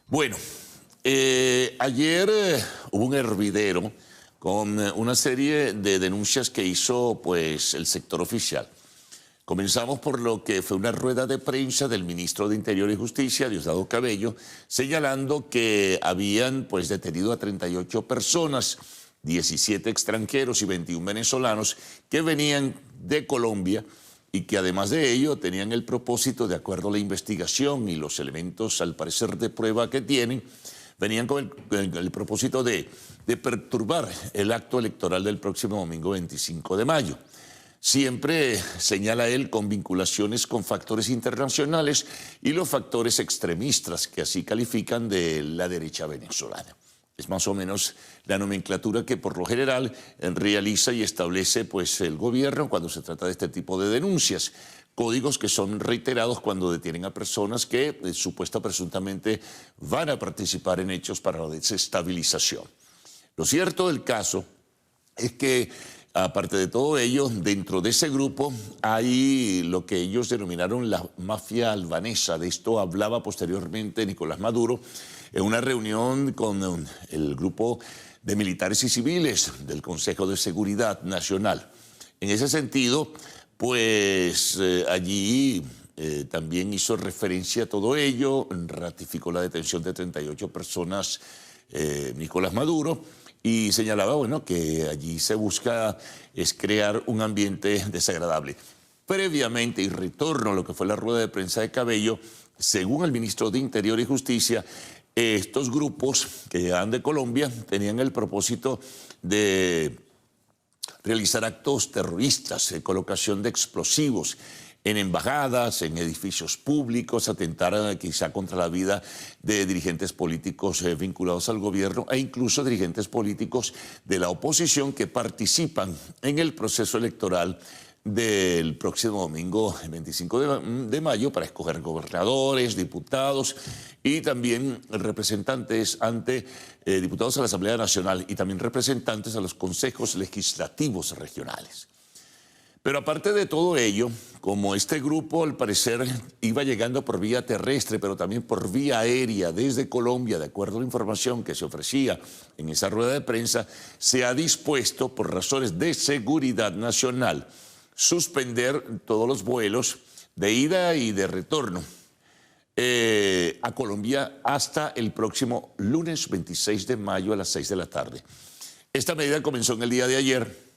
Bueno, ayer hubo un hervidero con una serie de denuncias que hizo pues, el sector oficial. Comenzamos por lo que fue una rueda de prensa del ministro de Interior y Justicia, Diosdado Cabello, señalando que habían pues, detenido a 38 personas, 17 extranjeros y 21 venezolanos que venían de Colombia y que además de ello tenían el propósito, de acuerdo a la investigación y los elementos al parecer de prueba que tienen, venían con el propósito de perturbar el acto electoral del próximo domingo 25 de mayo. Siempre, señala él, con vinculaciones con factores internacionales y los factores extremistas que así califican de la derecha venezolana. Es más o menos la nomenclatura que por lo general realiza y establece pues, el gobierno cuando se trata de este tipo de denuncias. Códigos que son reiterados cuando detienen a personas que supuesta presuntamente van a participar en hechos para la desestabilización. Lo cierto del caso es que, aparte de todo ello, dentro de ese grupo hay lo que ellos denominaron la mafia albanesa. De esto hablaba posteriormente Nicolás Maduro en una reunión con el grupo de militares y civiles del Consejo de Seguridad Nacional. En ese sentido, pues allí también hizo referencia a todo ello, ratificó la detención de 38 personas Nicolás Maduro, y señalaba, bueno, que allí se busca es crear un ambiente desagradable. Previamente, y retorno a lo que fue la rueda de prensa de Cabello, según el ministro de Interior y Justicia, estos grupos que llegaban de Colombia tenían el propósito de realizar actos terroristas, colocación de explosivos en embajadas, en edificios públicos, atentar quizá contra la vida de dirigentes políticos vinculados al gobierno e incluso dirigentes políticos de la oposición que participan en el proceso electoral del próximo domingo 25 de mayo para escoger gobernadores, diputados y también representantes ante diputados a la Asamblea Nacional y también representantes a los consejos legislativos regionales. Pero aparte de todo ello, como este grupo al parecer iba llegando por vía terrestre, pero también por vía aérea desde Colombia, de acuerdo a la información que se ofrecía en esa rueda de prensa, se ha dispuesto por razones de seguridad nacional suspender todos los vuelos de ida y de retorno a Colombia hasta el próximo lunes 26 de mayo a las 6 de la tarde. Esta medida comenzó en el día de ayer.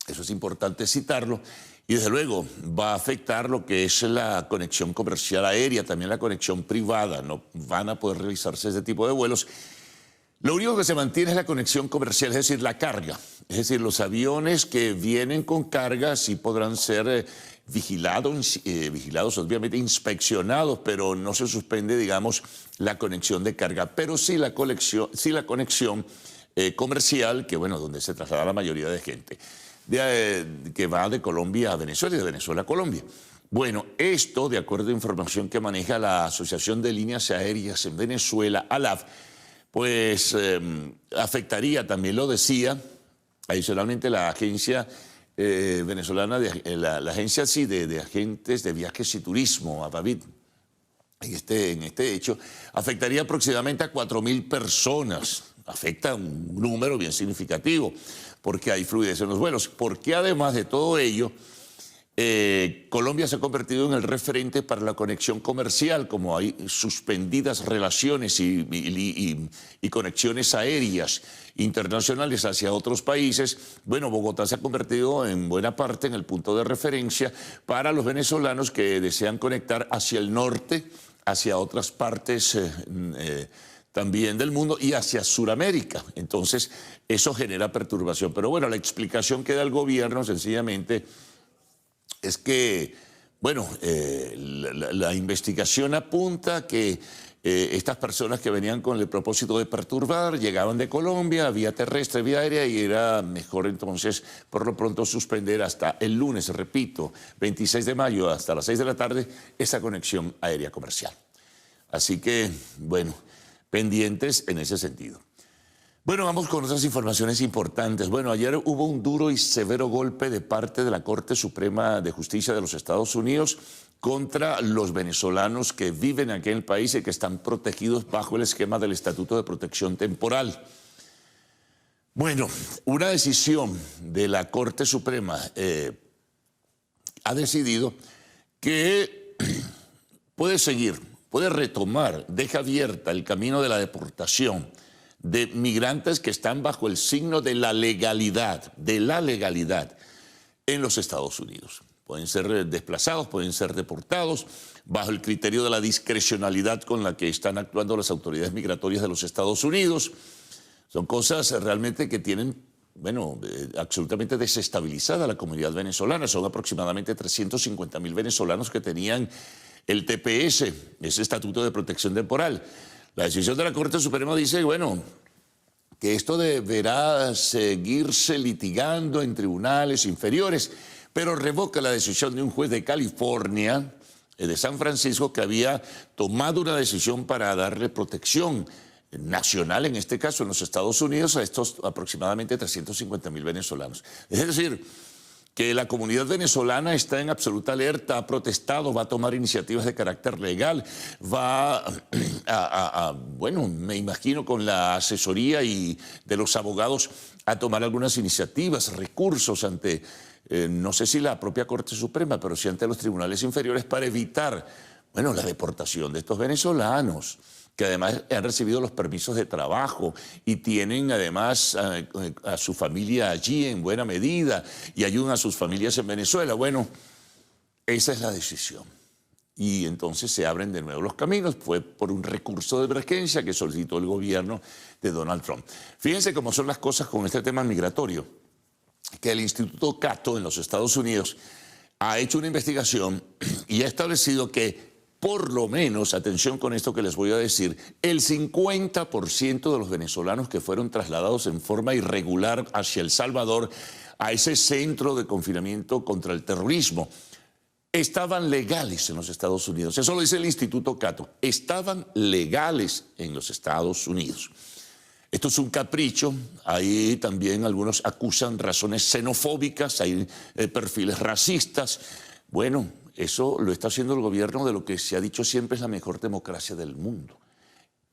Eso es importante citarlo, y desde luego va a afectar lo que es la conexión comercial aérea, también la conexión privada, no van a poder realizarse ese tipo de vuelos. Lo único que se mantiene es la conexión comercial, es decir, la carga. Es decir, los aviones que vienen con carga sí podrán ser vigilados, obviamente inspeccionados, pero no se suspende, digamos, la conexión de carga, pero sí la conexión comercial, que bueno, donde se traslada la mayoría de gente. Que va de Colombia a Venezuela y de Venezuela a Colombia. Bueno, esto, de acuerdo a información que maneja la Asociación de Líneas Aéreas en Venezuela, ALAV, pues afectaría, también lo decía, adicionalmente la agencia venezolana, la agencia sí, de agentes de viajes y turismo, AVAVIT, en este hecho, afectaría aproximadamente a 4.000 personas. Afecta un número bien significativo, porque hay fluidez en los vuelos, porque además de todo ello, Colombia se ha convertido en el referente para la conexión comercial, como hay suspendidas relaciones y conexiones aéreas internacionales hacia otros países. Bueno, Bogotá se ha convertido en buena parte en el punto de referencia para los venezolanos que desean conectar hacia el norte, hacia otras partes también del mundo y hacia Sudamérica. Entonces, eso genera perturbación. Pero bueno, la explicación que da el gobierno sencillamente es que, bueno, la investigación apunta que estas personas que venían con el propósito de perturbar llegaban de Colombia, vía terrestre, vía aérea, y era mejor entonces por lo pronto suspender hasta el lunes, repito, 26 de mayo hasta las 6 de la tarde, esa conexión aérea comercial. Así que, bueno, pendientes en ese sentido. Bueno, vamos con otras informaciones importantes. Bueno, ayer hubo un duro y severo golpe de parte de la Corte Suprema de Justicia de los Estados Unidos contra los venezolanos que viven aquí en el país y que están protegidos bajo el esquema del Estatuto de Protección Temporal. Bueno, una decisión de la Corte Suprema ha decidido que puede retomar, deja abierta el camino de la deportación de migrantes que están bajo el signo de la legalidad en los Estados Unidos. Pueden ser desplazados, pueden ser deportados, bajo el criterio de la discrecionalidad con la que están actuando las autoridades migratorias de los Estados Unidos. Son cosas realmente que tienen, bueno, absolutamente desestabilizada la comunidad venezolana. Son aproximadamente 350.000 venezolanos que tenían el TPS, ese Estatuto de Protección Temporal. La decisión de la Corte Suprema dice, bueno, que esto deberá seguirse litigando en tribunales inferiores, pero revoca la decisión de un juez de California, de San Francisco, que había tomado una decisión para darle protección nacional, en este caso en los Estados Unidos, a estos aproximadamente 350.000 venezolanos. Es decir, que la comunidad venezolana está en absoluta alerta, ha protestado, va a tomar iniciativas de carácter legal, va bueno, me imagino con la asesoría y de los abogados a tomar algunas iniciativas, recursos ante, no sé si la propia Corte Suprema, pero sí ante los tribunales inferiores para evitar, bueno, la deportación de estos venezolanos, que además han recibido los permisos de trabajo y tienen además a su familia allí en buena medida y ayudan a sus familias en Venezuela. Bueno, esa es la decisión. Y entonces se abren de nuevo los caminos. Fue por un recurso de emergencia que solicitó el gobierno de Donald Trump. Fíjense cómo son las cosas con este tema migratorio, que el Instituto Cato en los Estados Unidos ha hecho una investigación y ha establecido que por lo menos, atención con esto que les voy a decir, el 50% de los venezolanos que fueron trasladados en forma irregular hacia El Salvador, a ese centro de confinamiento contra el terrorismo, estaban legales en los Estados Unidos. Eso lo dice el Instituto Cato. Estaban legales en los Estados Unidos. Esto es un capricho. Ahí también algunos acusan razones xenofóbicas, hay perfiles racistas. Bueno, eso lo está haciendo el gobierno de lo que se ha dicho siempre es la mejor democracia del mundo.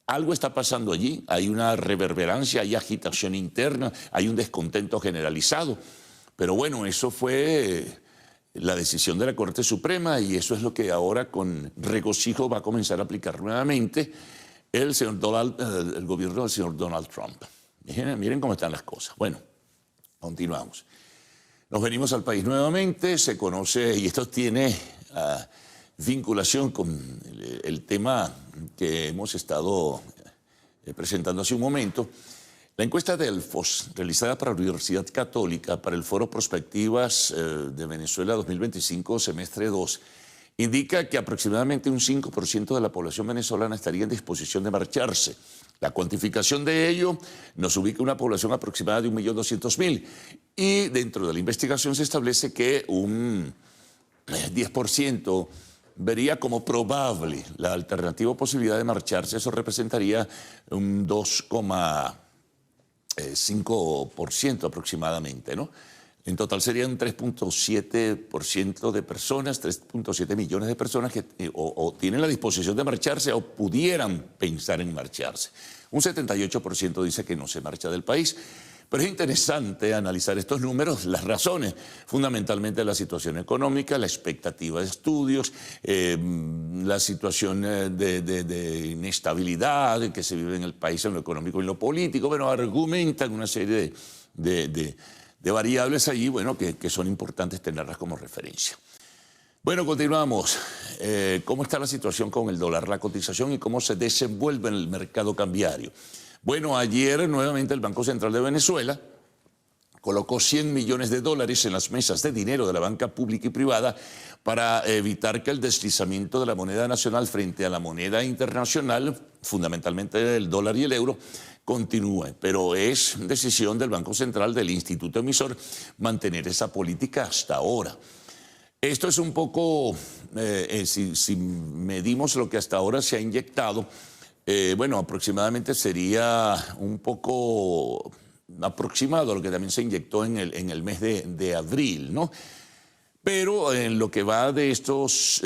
Algo está pasando allí, hay una reverberancia, hay agitación interna, hay un descontento generalizado. Pero bueno, eso fue la decisión de la Corte Suprema y eso es lo que ahora con regocijo va a comenzar a aplicar nuevamente el gobierno del señor Donald Trump. Miren cómo están las cosas. Bueno, continuamos. Nos venimos al país nuevamente, se conoce, y esto tiene vinculación con el tema que hemos estado presentando hace un momento. La encuesta del FOS, realizada para la Universidad Católica para el Foro Prospectivas de Venezuela 2025, semestre 2, indica que aproximadamente un 5% de la población venezolana estaría en disposición de marcharse. La cuantificación de ello nos ubica una población aproximada de 1.200.000 y dentro de la investigación se establece que un 10% vería como probable la alternativa o posibilidad de marcharse. Eso representaría un 2,5% aproximadamente, ¿no? En total serían 3.7% de personas, 3.7 millones de personas que o tienen la disposición de marcharse o pudieran pensar en marcharse. Un 78% dice que no se marcha del país. Pero es interesante analizar estos números, las razones, fundamentalmente la situación económica, la expectativa de estudios, la situación de inestabilidad que se vive en el país en lo económico y en lo político. Bueno, argumentan una serie de variables allí, bueno, que son importantes tenerlas como referencia. Bueno, continuamos. ¿Cómo está la situación con el dólar, la cotización y cómo se desenvuelve en el mercado cambiario? Bueno, ayer nuevamente el Banco Central de Venezuela colocó $100 millones en las mesas de dinero de la banca pública y privada para evitar que el deslizamiento de la moneda nacional frente a la moneda internacional, fundamentalmente el dólar y el euro, continúe. Pero es decisión del Banco Central, del Instituto Emisor, mantener esa política hasta ahora. Esto es un poco, si medimos lo que hasta ahora se ha inyectado, bueno, aproximadamente sería un poco aproximado a lo que también se inyectó en el mes de abril, ¿no? Pero en lo que va de estos,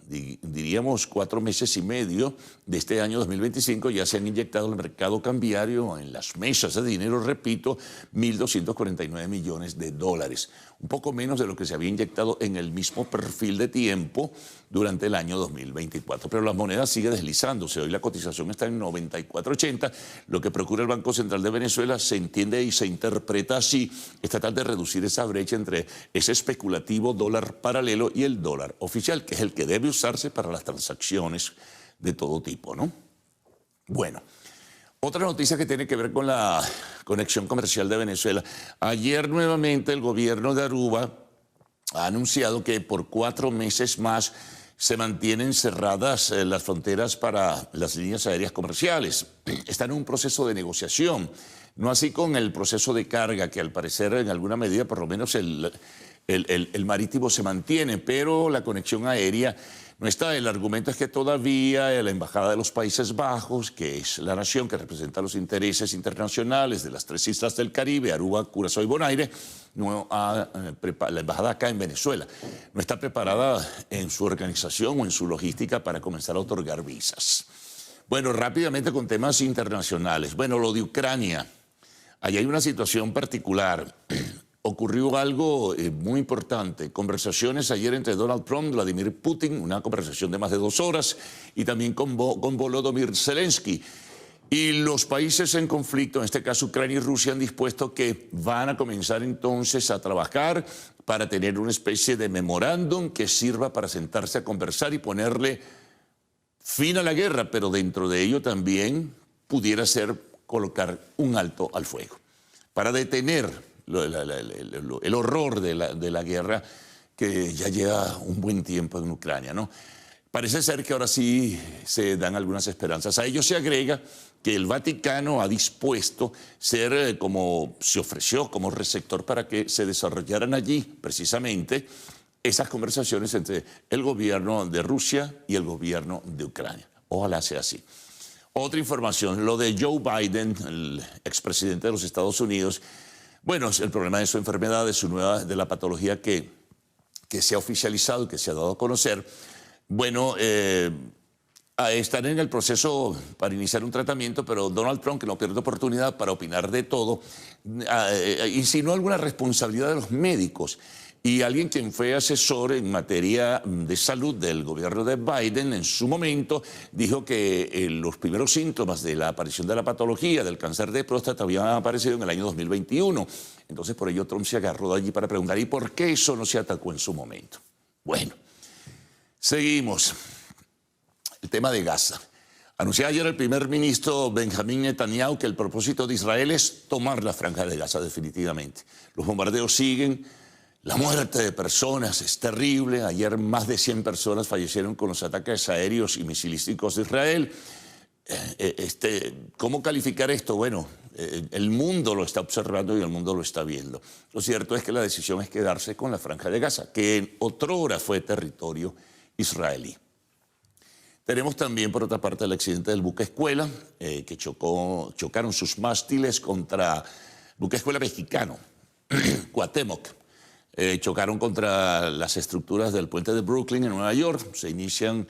diríamos, 4 meses y medio de este año 2025, ya se han inyectado en el mercado cambiario, en las mesas de dinero, repito, 1.249 millones de dólares. Un poco menos de lo que se había inyectado en el mismo perfil de tiempo durante el año 2024. Pero la moneda sigue deslizándose. Hoy la cotización está en 94.80. Lo que procura el Banco Central de Venezuela se entiende y se interpreta así, es tratar de reducir esa brecha entre ese especulativo dólar paralelo y el dólar oficial, que es el que debe usarse para las transacciones de todo tipo, ¿no? Bueno, otra noticia que tiene que ver con la conexión comercial de Venezuela. Ayer nuevamente el gobierno de Aruba ha anunciado que por 4 meses más se mantienen cerradas las fronteras para las líneas aéreas comerciales. Está en un proceso de negociación, no así con el proceso de carga, que al parecer en alguna medida por lo menos el marítimo se mantiene, pero la conexión aérea no está. El argumento es que todavía la Embajada de los Países Bajos, que es la nación que representa los intereses internacionales de las 3 islas del Caribe, Aruba, Curazao y Bonaire, la embajada acá en Venezuela, no está preparada en su organización o en su logística para comenzar a otorgar visas. Bueno, rápidamente con temas internacionales. Bueno, lo de Ucrania. Allí hay una situación particular. Ocurrió algo muy importante. Conversaciones ayer entre Donald Trump y Vladimir Putin, una conversación de más de 2 horas, y también con Volodymyr Zelensky. Y los países en conflicto, en este caso Ucrania y Rusia, han dispuesto que van a comenzar entonces a trabajar para tener una especie de memorándum que sirva para sentarse a conversar y ponerle fin a la guerra, pero dentro de ello también pudiera ser colocar un alto al fuego para detener el horror de la guerra que ya lleva un buen tiempo en Ucrania, ¿no? Parece ser que ahora sí se dan algunas esperanzas. A ello se agrega que el Vaticano ha dispuesto ser, como se ofreció como receptor para que se desarrollaran allí precisamente esas conversaciones entre el gobierno de Rusia y el gobierno de Ucrania. Ojalá sea así. Otra información, lo de Joe Biden, el expresidente de los Estados Unidos. Bueno, es el problema de su enfermedad, de la patología que se ha oficializado, que se ha dado a conocer. Bueno, están en el proceso para iniciar un tratamiento, pero Donald Trump, que no pierde oportunidad para opinar de todo, insinuó alguna responsabilidad de los médicos. Y alguien quien fue asesor en materia de salud del gobierno de Biden en su momento dijo que los primeros síntomas de la aparición de la patología del cáncer de próstata habían aparecido en el año 2021. Entonces por ello Trump se agarró de allí para preguntar ¿y por qué eso no se atacó en su momento? Bueno, seguimos. El tema de Gaza. Anunció ayer el primer ministro Benjamín Netanyahu que el propósito de Israel es tomar la franja de Gaza definitivamente. Los bombardeos siguen. La muerte de personas es terrible. Ayer más de 100 personas fallecieron con los ataques aéreos y misilísticos de Israel. ¿Cómo calificar esto? Bueno, el mundo lo está observando y el mundo lo está viendo. Lo cierto es que la decisión es quedarse con la franja de Gaza, que otrora fue territorio israelí. Tenemos también, por otra parte, el accidente del buque escuela, que chocaron sus mástiles contra buque escuela mexicano, Cuauhtémoc. Chocaron contra las estructuras del puente de Brooklyn en Nueva York. Se inician,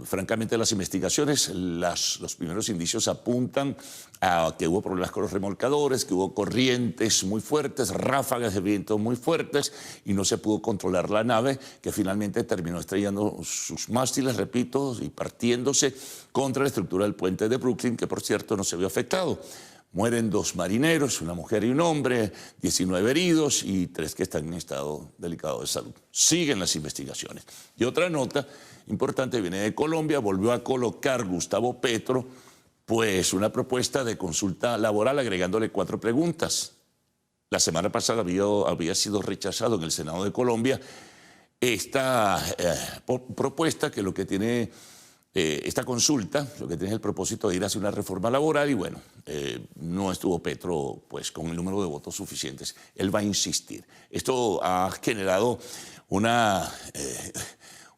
francamente, las investigaciones. Los primeros indicios apuntan a que hubo problemas con los remolcadores, que hubo corrientes muy fuertes, ráfagas de viento muy fuertes y no se pudo controlar la nave, que finalmente terminó estrellando sus mástiles, repito, y partiéndose contra la estructura del puente de Brooklyn, que por cierto no se vio afectado. Mueren 2 marineros, una mujer y un hombre, 19 heridos y 3 que están en estado delicado de salud. Siguen las investigaciones. Y otra nota importante viene de Colombia. Volvió a colocar Gustavo Petro pues una propuesta de consulta laboral agregándole 4 preguntas. La semana pasada había sido rechazado en el Senado de Colombia esta propuesta que lo que tiene... esta consulta, lo que tiene el propósito de ir hacia una reforma laboral y bueno, no estuvo Petro pues con el número de votos suficientes. Él va a insistir. Esto ha generado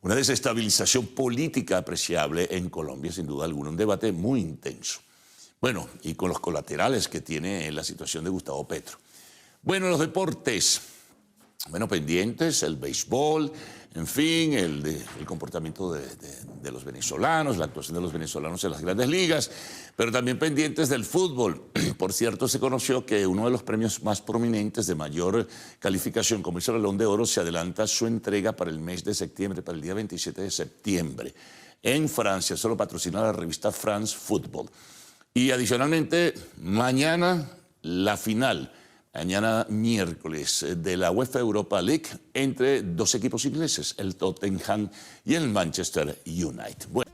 una desestabilización política apreciable en Colombia, sin duda alguna, un debate muy intenso. Bueno, y con los colaterales que tiene la situación de Gustavo Petro. Bueno, los deportes, bueno, pendientes, el béisbol, en fin, el comportamiento de los venezolanos, la actuación de los venezolanos en las grandes ligas, pero también pendientes del fútbol. Por cierto, se conoció que uno de los premios más prominentes de mayor calificación, como es el Balón de Oro, se adelanta su entrega para el mes de septiembre, para el día 27 de septiembre. En Francia, solo patrocina la revista France Football. Y adicionalmente, mañana la final, mañana miércoles, de la UEFA Europa League entre dos equipos ingleses, el Tottenham y el Manchester United. Bueno.